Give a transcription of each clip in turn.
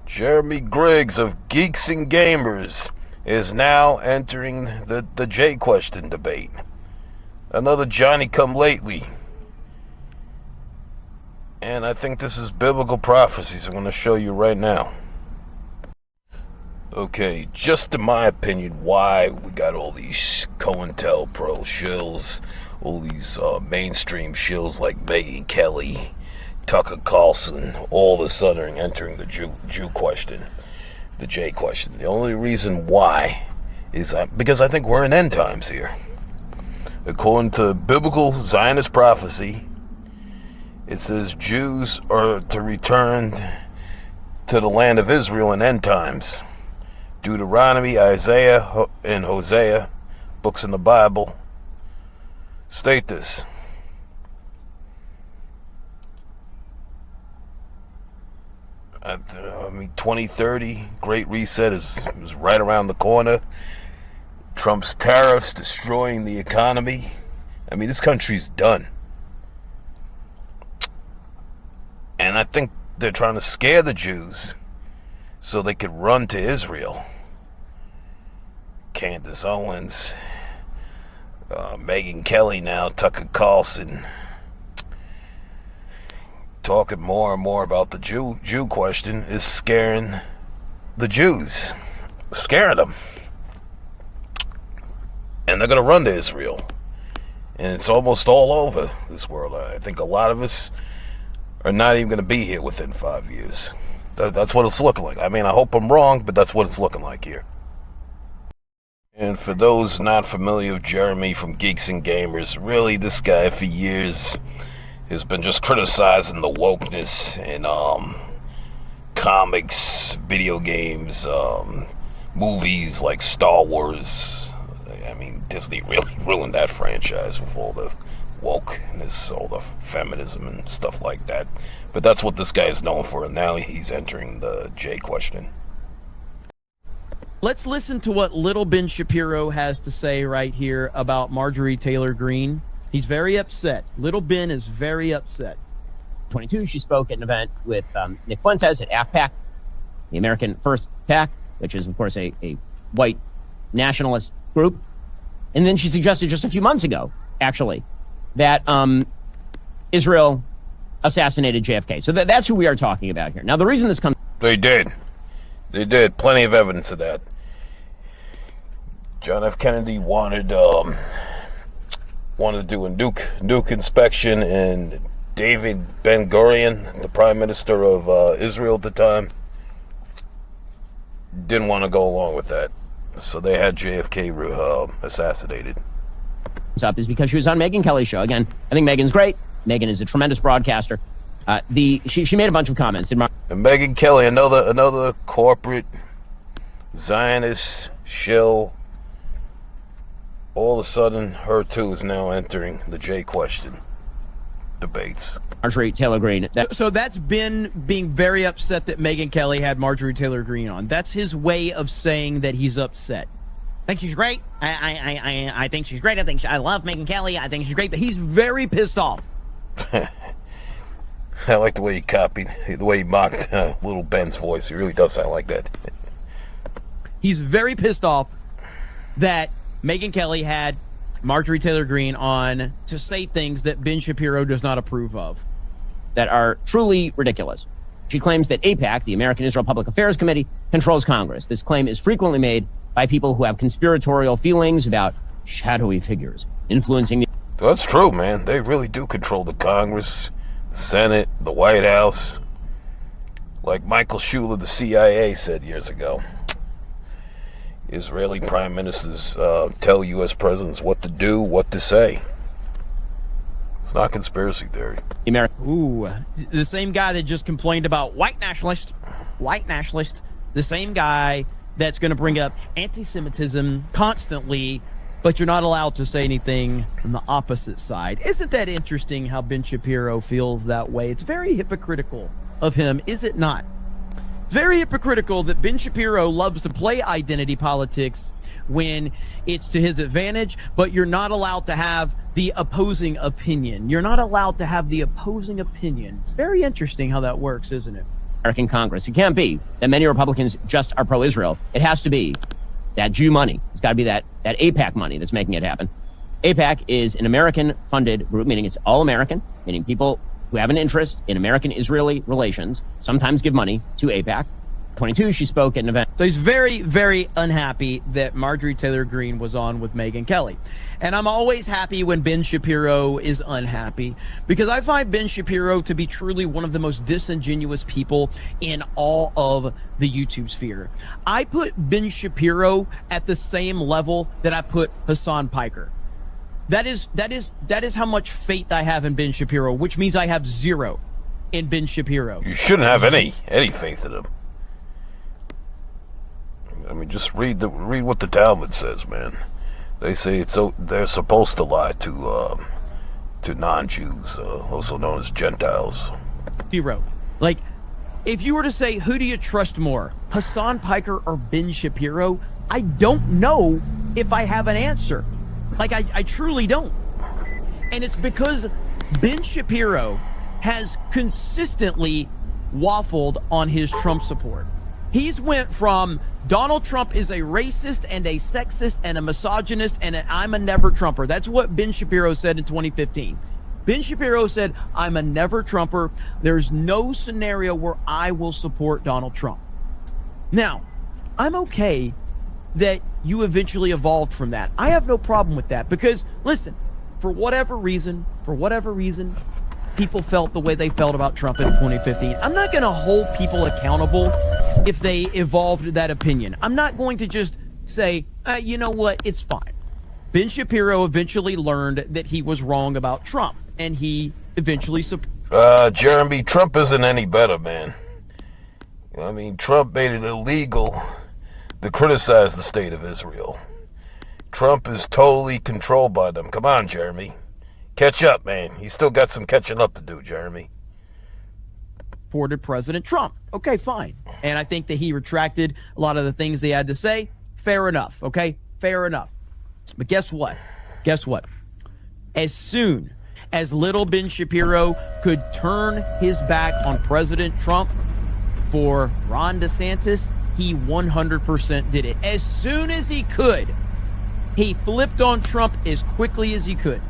Jeremy Griggs of Geeks and Gamers is now entering the J question debate. Another Johnny come lately. And I think this is biblical prophecies I'm going to show you right now. Okay, just in my opinion, why we got all these COINTELPRO shills, all these mainstream shills like Megyn Kelly, Tucker Carlson, all of a sudden entering the Jew question, the J question. The only reason why is because I think we're in end times here. According to biblical Zionist prophecy, it says Jews are to return to the land of Israel in end times. Deuteronomy, Isaiah, and Hosea, books in the Bible, state this. 2030, Great Reset is right around the corner. Trump's tariffs destroying the economy. This country's done. And I think they're trying to scare the Jews so they could run to Israel. Candace Owens, Megyn Kelly now, Tucker Carlson, talking more and more about the Jew question is scaring the Jews, scaring them. And they're going to run to Israel. And it's almost all over this world. I think a lot of us are not even going to be here within 5 years. That's what it's looking like. I hope I'm wrong, but that's what it's looking like here. And for those not familiar with Jeremy from Geeks and Gamers, really this guy for years has been just criticizing the wokeness in comics, video games, movies like Star Wars. Disney really ruined that franchise with all the wokeness, all the feminism and stuff like that. But that's what this guy is known for, and now he's entering the J question. Let's listen to what little Ben Shapiro has to say right here about Marjorie Taylor Greene. He's very upset. Little Ben is very upset. 22, she spoke at an event with Nick Fuentes at AFPAC, the American First PAC, which is, of course, a white nationalist group. And then she suggested just a few months ago, actually, that Israel assassinated JFK. So that's who we are talking about here. Now, the reason this comes... They did. Plenty of evidence of that. John F. Kennedy wanted to do a nuke inspection, and David Ben-Gurion, the prime minister of Israel at the time, didn't want to go along with that. So they had JFK assassinated. Up is because she was on Megyn Kelly's show. Again, I think Megyn's great. Megyn is a tremendous broadcaster. She made a bunch of comments. And Megyn Kelly, another corporate Zionist shill. All of a sudden, her too is now entering the J question debates. Marjorie Taylor Greene. So that's Ben being very upset that Megyn Kelly had Marjorie Taylor Greene on. That's his way of saying that he's upset. I think she's great. I think she's great. I love Megyn Kelly. I think she's great. But he's very pissed off. I like the way he mocked little Ben's voice. He really does sound like that. He's very pissed off that Megyn Kelly had Marjorie Taylor Greene on to say things that Ben Shapiro does not approve of. That are truly ridiculous. She claims that AIPAC, the American Israel Public Affairs Committee, controls Congress. This claim is frequently made by people who have conspiratorial feelings about shadowy figures influencing the... That's true, man. They really do control the Congress, the Senate, the White House. Like Michael Schuller, the CIA, said years ago. Israeli prime ministers tell U.S. presidents what to do, what to say. It's not conspiracy theory. Ooh, the same guy that just complained about white nationalist, the same guy that's going to bring up anti-Semitism constantly, but you're not allowed to say anything on the opposite side. Isn't that interesting how Ben Shapiro feels that way? It's very hypocritical of him, is it not? It's very hypocritical that Ben Shapiro loves to play identity politics when it's to his advantage, but you're not allowed to have the opposing opinion. You're not allowed to have the opposing opinion. It's very interesting how that works, isn't it? American Congress. It can't be that many Republicans just are pro-Israel. It has to be that Jew money. It's got to be that AIPAC money that's making it happen. AIPAC is an American-funded group, meaning it's all American, meaning people who have an interest in American-Israeli relations sometimes give money to AIPAC. 22, she spoke at an event. So he's very, very unhappy that Marjorie Taylor Greene was on with Megyn Kelly. And I'm always happy when Ben Shapiro is unhappy, because I find Ben Shapiro to be truly one of the most disingenuous people in all of the YouTube sphere. I put Ben Shapiro at the same level that I put Hassan Piker. That is how much faith I have in Ben Shapiro, which means I have zero in Ben Shapiro. You shouldn't have any faith in him. I mean, just read what the Talmud says, man. They say they're supposed to lie to non-Jews, also known as Gentiles. Zero. Like, if you were to say, who do you trust more, Hassan Piker or Ben Shapiro? I don't know if I have an answer. Like, I truly don't. And it's because Ben Shapiro has consistently waffled on his Trump support. He's went from Donald Trump is a racist and a sexist and a misogynist and I'm a never Trumper. That's what Ben Shapiro said in 2015. Ben Shapiro said, I'm a never Trumper. There's no scenario where I will support Donald Trump. Now, I'm okay that you eventually evolved from that. I have no problem with that because, listen, for whatever reason, people felt the way they felt about Trump in 2015. I'm not going to hold people accountable if they evolved that opinion. I'm not going to just say, you know what, it's fine. Ben Shapiro eventually learned that he was wrong about Trump, and he eventually... Jeremy, Trump isn't any better, man. I mean, Trump made it illegal to criticize the state of Israel. Trump is totally controlled by them. Come on, Jeremy. Catch up, man. He's still got some catching up to do, Jeremy. Supported President Trump. Okay, fine. And I think that he retracted a lot of the things he had to say. Fair enough, okay? Fair enough. But guess what? As soon as little Ben Shapiro could turn his back on President Trump for Ron DeSantis, he 100% did it. As soon as he could, he flipped on Trump as quickly as he could.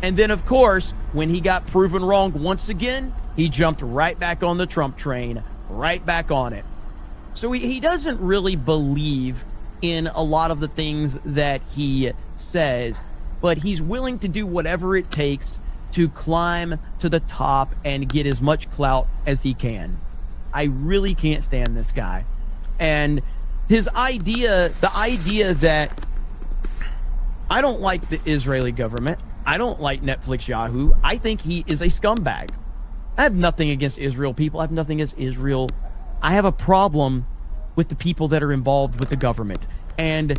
And then, of course, when he got proven wrong once again, he jumped right back on the Trump train, right back on it. So he doesn't really believe in a lot of the things that he says, but he's willing to do whatever it takes to climb to the top and get as much clout as he can. I really can't stand this guy. And his idea, the idea that I don't like the Israeli government, I don't like Netflix Yahoo. I think he is a scumbag. I have nothing against Israel people. I have nothing against Israel. I have a problem with the people that are involved with the government. And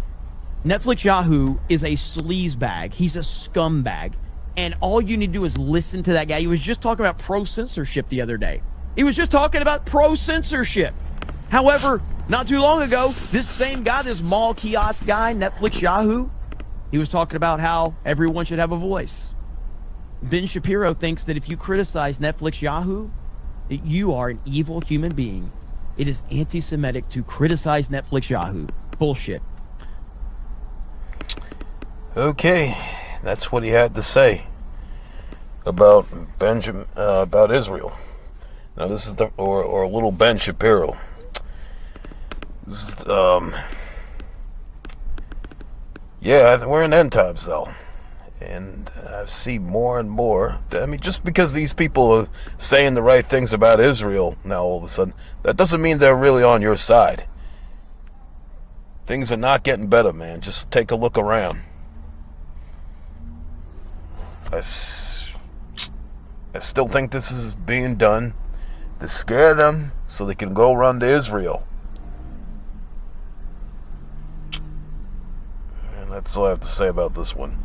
Netflix Yahoo is a sleazebag. He's a scumbag. And all you need to do is listen to that guy. He was just talking about pro-censorship the other day. He was just talking about pro-censorship. However, not too long ago, this same guy, this mall kiosk guy, Netflix Yahoo, he was talking about how everyone should have a voice. Ben Shapiro thinks that if you criticize Netflix Yahoo, that you are an evil human being. It is anti-Semitic to criticize Netflix Yahoo. Bullshit. Okay, that's what he had to say about about Israel. Now this is or little Ben Shapiro. This is, yeah, we're in end times though, and I see more and more. I mean, just because these people are saying the right things about Israel now, all of a sudden, that doesn't mean they're really on your side. Things are not getting better, man. Just take a look around. I still think this is being done to scare them so they can go run to Israel. And that's all I have to say about this one.